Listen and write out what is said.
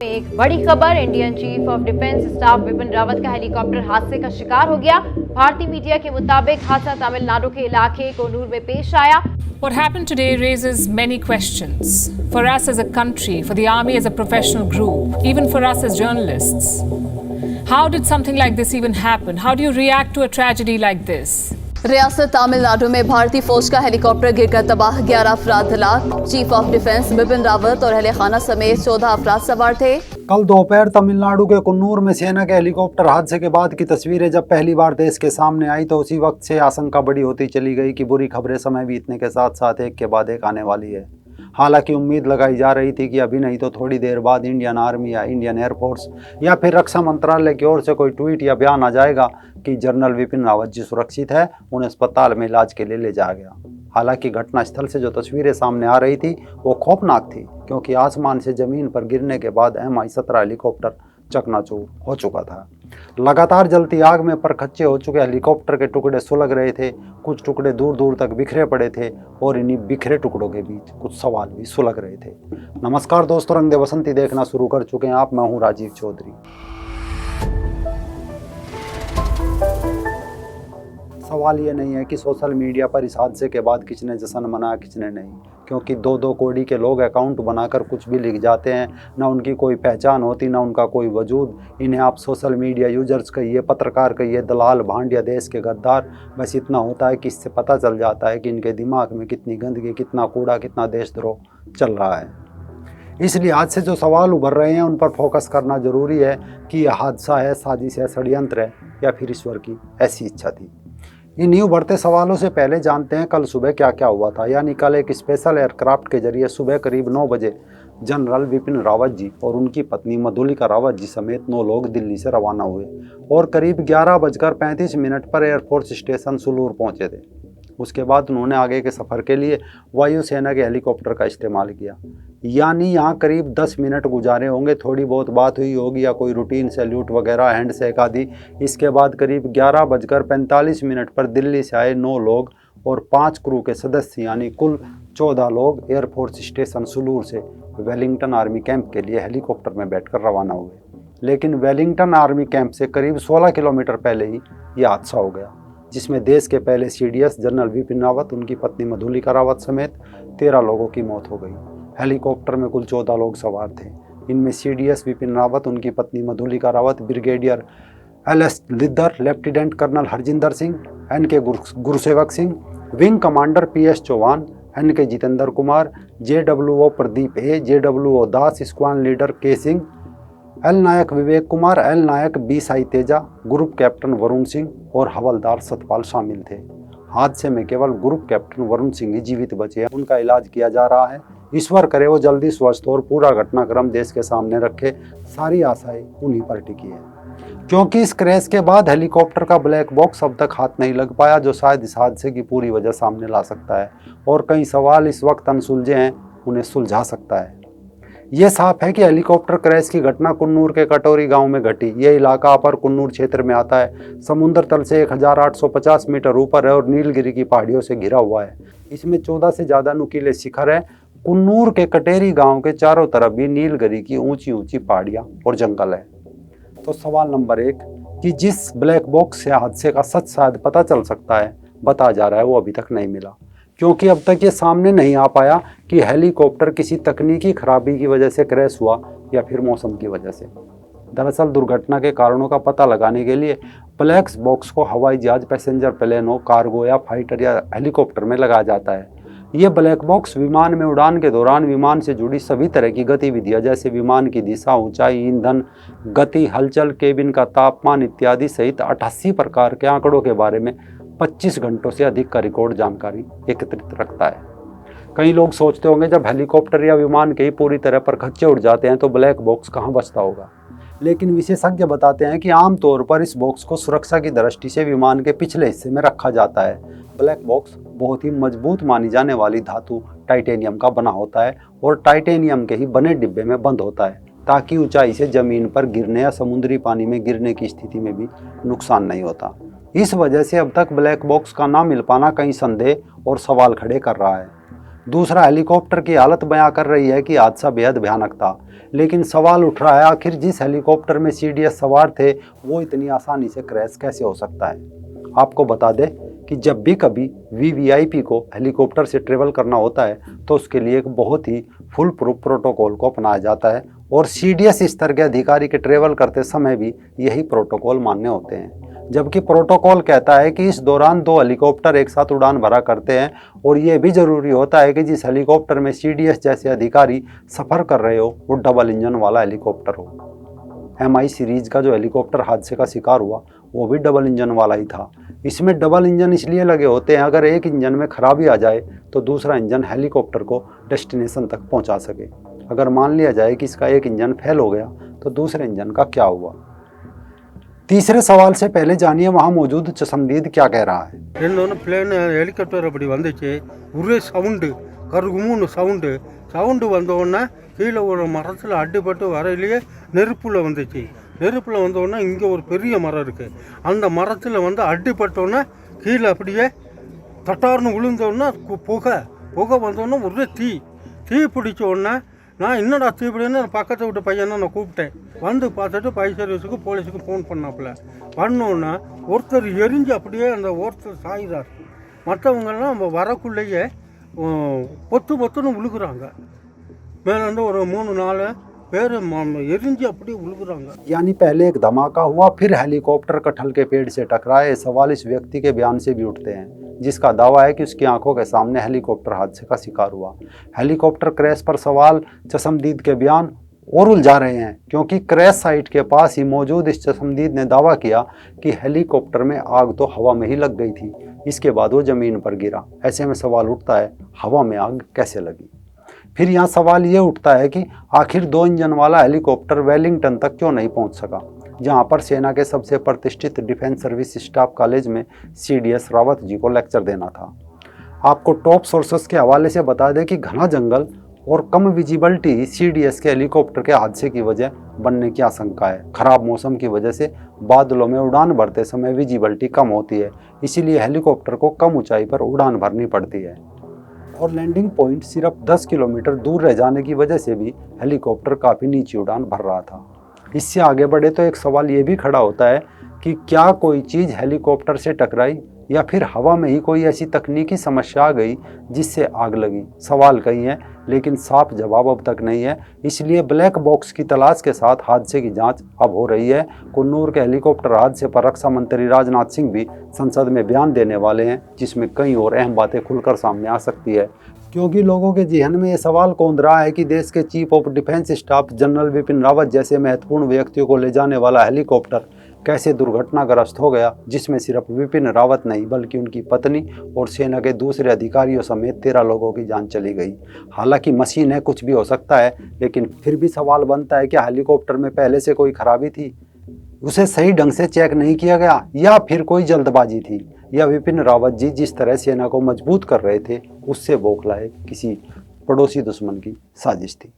एक बड़ी खबर, Indian chief of defence staff Bipin Rawat का हेलीकॉप्टर हादसे का शिकार हो गया। भारतीय मीडिया के मुताबिक हादसा तमिलनाडु के इलाके कोन्नूर में पेश आया। What happened today raises many questions. For us as a country, for the army as a professional group, even for us as journalists. How did something like this even happen? How do you react to a tragedy like this? रियासत तमिलनाडु में भारतीय फौज का helicopter गिरकर तबाह, 11 अफराद हलाक। Chief of defence Bipin Rawat और अहले खाना समेत 14 अफराद सवार थे। कल दोपहर तमिलनाडु के कुन्नूर में सेना के हेलीकॉप्टर हादसे के बाद की तस्वीरें जब पहली बार देश के सामने आई तो उसी वक्त से आशंका बड़ी होती चली गई कि बुरी खबरें समय बीतने के साथ साथ एक के बाद एक आने वाली है। हालांकि उम्मीद लगाई जा रही थी कि अभी नहीं तो थोड़ी देर बाद इंडियन आर्मी या इंडियन एयरफोर्स या फिर रक्षा मंत्रालय की ओर से कोई ट्वीट या बयान आ जाएगा कि जनरल विपिन रावत जी सुरक्षित है, उन्हें अस्पताल में इलाज के लिए ले जाया गया। हालांकि घटनास्थल से जो तस्वीरें सामने आ रही थी वो खौफनाक थी, क्योंकि आसमान से जमीन पर गिरने के बाद MI-17 हेलीकॉप्टर चकनाचूर हो चुका था। लगातार जलती आग में परखच्चे हो चुके हेलीकॉप्टर के टुकड़े सुलग रहे थे, कुछ टुकड़े दूर दूर तक बिखरे पड़े थे और इन्हीं बिखरे टुकड़ों के बीच कुछ सवाल भी सुलग रहे थे। नमस्कार दोस्तों, रंग दे बसंती देखना शुरू कर चुके हैं आप। मैं हूं राजीव चौधरी। सवाल ये नहीं है कि सोशल मीडिया पर इस हादसे के बाद किसने जश्न मनाया किसने नहीं, क्योंकि 2-2 कौड़ी के लोग अकाउंट बनाकर कुछ भी लिख जाते हैं, ना उनकी कोई पहचान होती ना उनका कोई वजूद। इन्हें आप सोशल मीडिया यूजर्स कहिए, पत्रकार कहिए, दलाल, भांड या देश के गद्दार, बस इतना होता है कि इससे पता चल जाता है कि इनके दिमाग में कितनी गंदगी, कितना कूड़ा, कितना देशद्रोह चल रहा है। इसलिए आज से जो सवाल उभर रहे हैं उन पर फोकस करना ज़रूरी है कि यह हादसा है, साजिश है, षड्यंत्र है या फिर ईश्वर की ऐसी इच्छा थी। इन यूँ बढ़ते सवालों से पहले जानते हैं कल सुबह क्या क्या हुआ था। यानी कल एक स्पेशल एयरक्राफ्ट के जरिए सुबह करीब 9 बजे जनरल विपिन रावत जी और उनकी पत्नी मधुलिका रावत जी समेत 9 लोग दिल्ली से रवाना हुए और करीब 11:35 पर एयरफोर्स स्टेशन सुलूर पहुंचे थे। उसके बाद उन्होंने आगे के सफ़र के लिए वायुसेना के हेलीकॉप्टर का इस्तेमाल किया। यानी यहाँ करीब 10 मिनट गुजारे होंगे, थोड़ी बहुत बात हुई होगी या कोई रूटीन सैल्यूट वगैरह, हैंड शेक आदि। इसके बाद करीब 11:45 पर दिल्ली से आए 9 लोग और 5 क्रू के सदस्य यानी कुल 14 लोग एयरफोर्स स्टेशन सुलूर से वेलिंगटन आर्मी कैंप के लिए हेलीकॉप्टर में बैठकर रवाना हुए। लेकिन वेलिंगटन आर्मी कैंप से करीब 16 किलोमीटर पहले ही यह हादसा हो गया, जिसमें देश के पहले CDS जनरल विपिन रावत, उनकी पत्नी मधुलिका रावत समेत 13 लोगों की मौत हो गई। हेलीकॉप्टर में कुल 14 लोग सवार थे। इनमें CDS विपिन रावत, उनकी पत्नी Madhulika Rawat, brigadier LS Lidder, lieutenant colonel Harjinder Singh, NK Gurusewak Singh, wing commander PS Chauhan, NK Jitendra Kumar, JWO Pradeep A, JWO Das, squad leader K Singh, L Naik Vivek Kumar, L Naik B Sai Teja, group captain Varun Singh और हवलदार सतपाल शामिल थे। हादसे में केवल ग्रुप कैप्टन वरुण सिंह ही जीवित बचे हैं, उनका इलाज किया जा रहा है। ईश्वर करे वो जल्दी स्वस्थ और पूरा घटनाक्रम देश के सामने रखे। सारी आशाएं उन्हीं पर टिकी है, क्योंकि इस क्रैश के बाद हेलीकॉप्टर का ब्लैक बॉक्स अब तक हाथ नहीं लग पाया, जो शायद इस हादसे की पूरी वजह सामने ला सकता है। और कई सवाल इस वक्त अनसुलझे हैं, उन्हें सुलझा सकता है। ये साफ है कि हेलीकॉप्टर क्रैश की घटना कुन्नूर के कटोरी गांव में घटी। ये इलाका अपर कुन्नूर क्षेत्र में आता है, समुद्र तल से 1850 मीटर ऊपर है और नीलगिरी की पहाड़ियों से घिरा हुआ है। इसमें 14 से ज़्यादा नुकीले शिखर है। कुन्नूर के कटेरी गांव के चारों तरफ भी नीलगिरी की ऊंची ऊंची पहाड़ियाँ और जंगल है। तो सवाल नंबर 1 कि जिस ब्लैक बॉक्स से हादसे का सच शायद पता चल सकता है, बताया जा रहा है, वो अभी तक नहीं मिला, क्योंकि अब तक ये सामने नहीं आ पाया कि हेलीकॉप्टर किसी तकनीकी खराबी की वजह से क्रैश हुआ या फिर मौसम की वजह से। दरअसल दुर्घटना के कारणों का पता लगाने के लिए ब्लैक बॉक्स को हवाई जहाज, पैसेंजर प्लेन हो, कार्गो या फाइटर या हेलीकॉप्टर में लगाया जाता है। ये ब्लैक बॉक्स विमान में उड़ान के दौरान विमान से जुड़ी सभी तरह की गतिविधियां जैसे विमान की दिशा, ऊंचाई, ईंधन, गति, हलचल, केबिन का तापमान इत्यादि सहित 88 प्रकार के आंकड़ों के बारे में 25 घंटों से अधिक का रिकॉर्ड जानकारी एकत्रित रखता है। कई लोग सोचते होंगे जब हेलीकॉप्टर या विमान के ही पूरी तरह पर खच्चे उड़ जाते हैं तो ब्लैक बॉक्स कहाँ बचता होगा। लेकिन विशेषज्ञ बताते हैं कि आमतौर पर इस बॉक्स को सुरक्षा की दृष्टि से विमान के पिछले हिस्से में रखा जाता है। ब्लैक बॉक्स बहुत ही मजबूत मानी जाने वाली धातु टाइटेनियम का बना होता है और टाइटेनियम के ही बने डिब्बे में बंद होता है, ताकि ऊंचाई से जमीन पर गिरने या समुद्री पानी में गिरने की स्थिति में भी नुकसान नहीं होता। इस वजह से अब तक ब्लैक बॉक्स का ना मिल पाना कई संदेह और सवाल खड़े कर रहा है। दूसरा, हेलीकॉप्टर की हालत बयां कर रही है कि हादसा बेहद भयानक था। लेकिन सवाल उठ रहा है, आखिर जिस हेलीकॉप्टर में सीडीएस सवार थे वो इतनी आसानी से क्रैश कैसे हो सकता है। आपको बता दें कि जब भी कभी वीवीआईपी को हेलीकॉप्टर से ट्रेवल करना होता है तो उसके लिए एक बहुत ही फुल प्रूफ प्रोटोकॉल को अपनाया जाता है और सीडीएस स्तर के अधिकारी के ट्रेवल करते समय भी यही प्रोटोकॉल मान्य होते हैं। जबकि प्रोटोकॉल कहता है कि इस दौरान 2 हेलीकॉप्टर एक साथ उड़ान भरा करते हैं और ये भी ज़रूरी होता है कि जिस हेलीकॉप्टर में सीडीएस जैसे अधिकारी सफ़र कर रहे हो वो डबल इंजन वाला हेलीकॉप्टर हो। MI सीरीज का जो हेलीकॉप्टर हादसे का शिकार हुआ वो भी डबल इंजन वाला ही था। इसमें डबल इंजन इसलिए लगे होते हैं अगर एक इंजन में खराबी आ जाए तो दूसरा इंजन हेलीकॉप्टर को डेस्टिनेशन तक पहुंचा सके। अगर मान लिया जाए कि इसका एक इंजन फेल हो गया तो दूसरे इंजन का क्या हुआ। तीसरे सवाल से पहले जानिए वहाँ मौजूद चशमदीद क्या कह रहा है। என்னொன்று பிளேன் ஹெலிகாப்டர் அப்படி வந்துச்சு, ஒரே சவுண்டு, கருகுமுன்னு சவுண்டு வந்தோடனே கீழே ஒரு மரத்தில் அடிபட்டு வரையிலேயே நெருப்பில் வந்துச்சு. நெருப்பில் வந்தோடனே இங்கே ஒரு பெரிய மரம் இருக்குது, அந்த மரத்தில் வந்து அடிபட்டோன்னே கீழே அப்படியே தட்டார்னு விழுந்தோடனே புகை வந்தோடனே ஒரே தீ பிடிச்ச உடனே நான் என்னடா தீ பிடின்னு பக்கத்தை விட்டு பையனை நான் கூப்பிட்டேன். வந்து பார்த்துட்டு ஃபயர் சர்வீஸுக்கு போலீஸுக்கு ஃபோன் பண்ணாப்புல. பண்ணோன்னே ஒருத்தர் எரிஞ்சு அப்படியே அந்த ஒருத்தர் சாயிறார். மற்றவங்கெல்லாம் வரக்குள்ளேயே பொத்துன்னு விழுகுறாங்க. மேலேருந்து ஒரு 3-4 பேர் எரிஞ்சு அப்படியே விழுகுறாங்க। यानी पहले एक धमाका हुआ, फिर हेलीकॉप्टर कटहल के पेड़ से टकराए। सवाल इस व्यक्ति के बयान से भी उठते हैं जिसका दावा है कि उसकी आंखों के सामने हेलीकॉप्टर हादसे का शिकार हुआ। हेलीकॉप्टर क्रैश पर सवाल चशमदीद के बयान और उलझा रहे हैं क्योंकि क्रैश साइट के पास ही मौजूद इस चशमदीद ने दावा किया कि हेलीकॉप्टर में आग तो हवा में ही लग गई थी, इसके बाद वो ज़मीन पर गिरा। ऐसे में सवाल उठता है हवा में आग कैसे लगी। फिर यहाँ सवाल ये उठता है कि आखिर 2 इंजन वाला हेलीकॉप्टर वेलिंगटन तक क्यों नहीं पहुँच सका, जहाँ पर सेना के सबसे प्रतिष्ठित डिफेंस सर्विस स्टाफ कॉलेज में CDS रावत जी को लेक्चर देना था। आपको टॉप सोर्सेस के हवाले से बता दें कि घना जंगल और कम विजिबिलिटी CDS के हेलीकॉप्टर के हादसे की वजह बनने की आशंका है। खराब मौसम की वजह से बादलों में उड़ान भरते समय विजिबिलिटी कम होती है, इसीलिए हेलीकॉप्टर को कम ऊंचाई पर उड़ान भरनी पड़ती है और लैंडिंग पॉइंट सिर्फ 10 किलोमीटर दूर रह जाने की वजह से भी हेलीकॉप्टर काफ़ी नीची उड़ान भर रहा था। इससे आगे बढ़े तो एक सवाल ये भी खड़ा होता है कि क्या कोई चीज़ हेलीकॉप्टर से टकराई या फिर हवा में ही कोई ऐसी तकनीकी समस्या आ गई जिससे आग लगी। सवाल कई हैं लेकिन साफ जवाब अब तक नहीं है, इसलिए ब्लैक बॉक्स की तलाश के साथ हादसे की जांच अब हो रही है। कुन्नूर के हेलीकॉप्टर हादसे पर रक्षा मंत्री राजनाथ सिंह भी संसद में बयान देने वाले हैं जिसमें कई और अहम बातें खुलकर सामने आ सकती है, क्योंकि लोगों के जहन में ये सवाल कौंध रहा है कि देश के chief of defence staff general Bipin Rawat जैसे महत्वपूर्ण व्यक्तियों को ले जाने वाला हेलीकॉप्टर कैसे दुर्घटनाग्रस्त हो गया, जिसमें सिर्फ विपिन रावत नहीं बल्कि उनकी पत्नी और सेना के दूसरे अधिकारियों समेत 13 लोगों की जान चली गई। हालांकि मशीन है, कुछ भी हो सकता है, लेकिन फिर भी सवाल बनता है कि हेलीकॉप्टर में पहले से कोई खराबी थी, उसे सही ढंग से चेक नहीं किया गया, या फिर कोई जल्दबाजी थी, या विपिन रावत जी जिस तरह सेना को मजबूत कर रहे थे उससे बौखलाए किसी पड़ोसी दुश्मन की साजिश थी।